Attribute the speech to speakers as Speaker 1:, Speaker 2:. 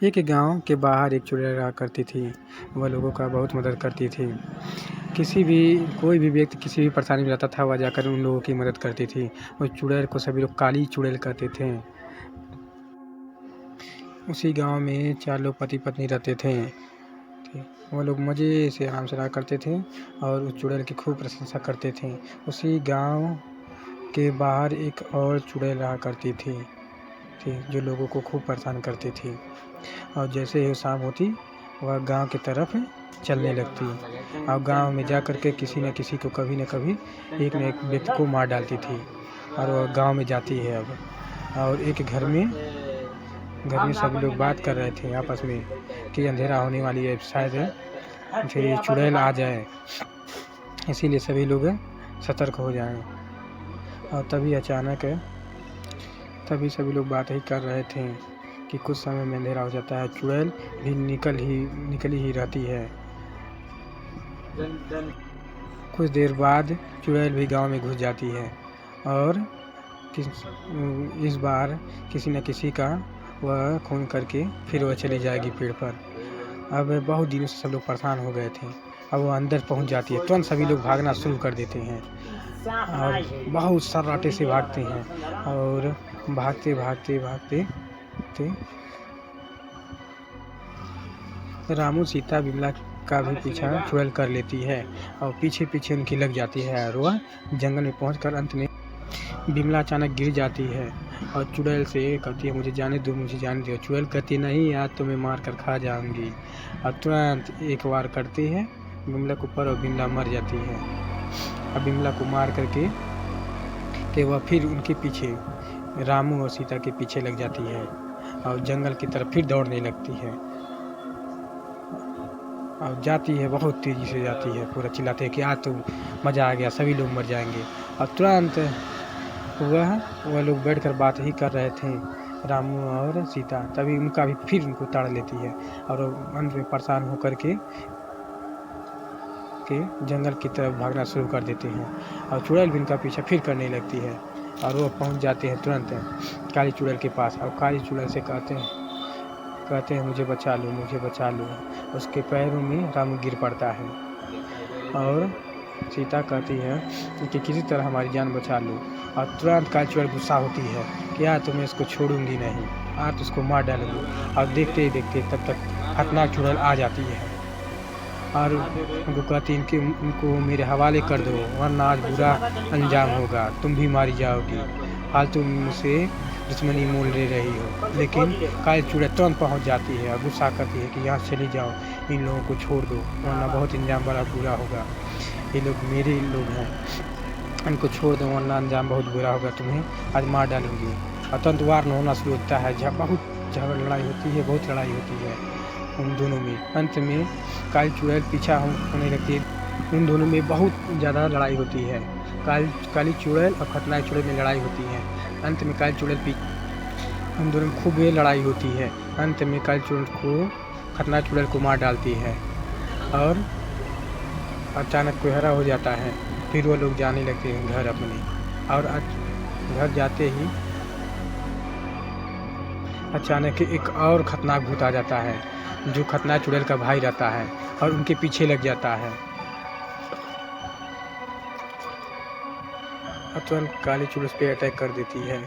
Speaker 1: एक गांव के बाहर एक चुड़ैल रहा करती थी। वह लोगों का बहुत मदद करती थी। कोई भी व्यक्ति किसी भी परेशानी में रहता था, वह जाकर उन लोगों की मदद करती थी। उस चुड़ैल को सभी लोग काली चुड़ैल कहते थे। उसी गांव में 4 लोग पति पत्नी रहते थे। वो लोग मज़े से आराम से रहा करते थे और उस चुड़ैल की खूब प्रशंसा करते थे। उसी गांव के बाहर एक और चुड़ैल रहा करती थी जो लोगों को खूब परेशान करती थी। और जैसे ही शाम होती, वह गांव की तरफ चलने लगती और गांव में जा कर के किसी न किसी को कभी न कभी एक न एक व्यक्ति को मार डालती थी। और वह गांव में जाती है अब, और एक घर में सभी लोग बात कर रहे थे आपस में कि अंधेरा होने वाली है, शायद फिर ये चुड़ैल आ जाए, इसीलिए सभी लोग सतर्क हो जाएं। और तभी सभी लोग बात ही कर रहे थे कि कुछ समय में अंधेरा हो जाता है, चुड़ैल भी निकली ही रहती है। कुछ देर बाद चुड़ैल भी गांव में घुस जाती है और इस बार किसी न किसी का वह खून करके फिर वह चली जाएगी पेड़ पर। अब बहुत दिनों से सब लोग परेशान हो गए थे। अब वो अंदर पहुंच जाती है, तुरंत सभी लोग भागना शुरू कर देते हैं और बहुत सर्राटे से भागते हैं और भागते रामू सीता बिमला का भी पीछा चुड़ैल कर लेती है और पीछे पीछे उनकी लग जाती है और वह जंगल में पहुंचकर अंत में बिमला अचानक गिर जाती है और चुड़ैल से कहती है, मुझे जाने दो। चुड़ैल कहती, नहीं, आज तो मैं मार कर खा जाऊंगी। और तुरंत एक वार करती है बिमला के ऊपर और बिमला मर जाती है। और बिमला को मार करके वह फिर उनके पीछे रामू और सीता के पीछे लग जाती है और जंगल की तरफ फिर दौड़ने लगती है और जाती है, बहुत तेज़ी से जाती है, पूरा चिल्लाते हैं कि आज तो मज़ा आ गया, सभी लोग मर जाएंगे। और तुरंत वह लोग बैठकर बात ही कर रहे थे, रामू और सीता, तभी उनका भी फिर उनको ताड़ लेती है और अंत में परेशान होकर के जंगल की तरफ भागना शुरू कर देते हैं और चुड़ैल भी उनका पीछा फिर करने लगती है और वो पहुंच जाते हैं तुरंत काली चुड़ैल के पास और काली चुड़ैल से कहते हैं मुझे बचा लो। उसके पैरों में रामू गिर पड़ता है और सीता कहती है कि किसी तरह हमारी जान बचा लो। और तुरंत काली चुड़ैल गुस्सा होती है कि आज तो मैं इसको छोड़ूंगी नहीं, आज तो उसको मार डालूंगी। और देखते ही देखते तब तक खतरनाक चुड़ैल आ जाती है और उनको कहती है कि उनको मेरे हवाले कर दो, वरना आज बुरा अंजाम होगा, तुम भी मारी जाओगी। फालतू मुझसे दुश्मनी मोल ले रही हो। लेकिन काली चुड़ैल तुरंत पहुंच जाती है और गुस्सा करती है कि यहाँ चली जाओ, इन लोगों को छोड़ दो, वरना बहुत अंजाम बड़ा बुरा होगा। ये लोग मेरे लोग हैं, इनको छोड़ दो, वरना अंजाम बहुत बुरा होगा, तुम्हें आज मार डालूंगी। और तुरंत वार होना शुरू होता है, बहुत लड़ाई होती है उन दोनों में। अंत में काली चुड़ैल पीछा होने लगती है, उन दोनों में बहुत ज़्यादा लड़ाई होती है। काली चुड़ैल और खतरनाक चुड़ैल में लड़ाई होती है। अंत में काली चुड़ैल उन दोनों में खूब लड़ाई होती है। अंत में काली चुड़ैल को खतरनाक चुड़ैल को मार डालती है और अचानक कोहरा हो जाता है। फिर वो लोग जाने लगते हैं घर अपने, और घर जाते ही अचानक एक और खतरनाक भूत आ जाता है जो खतरनाक चुड़ैल का भाई रहता है और उनके पीछे लग जाता है। तुरंत काली चुड़ैल पे अटैक कर देती है।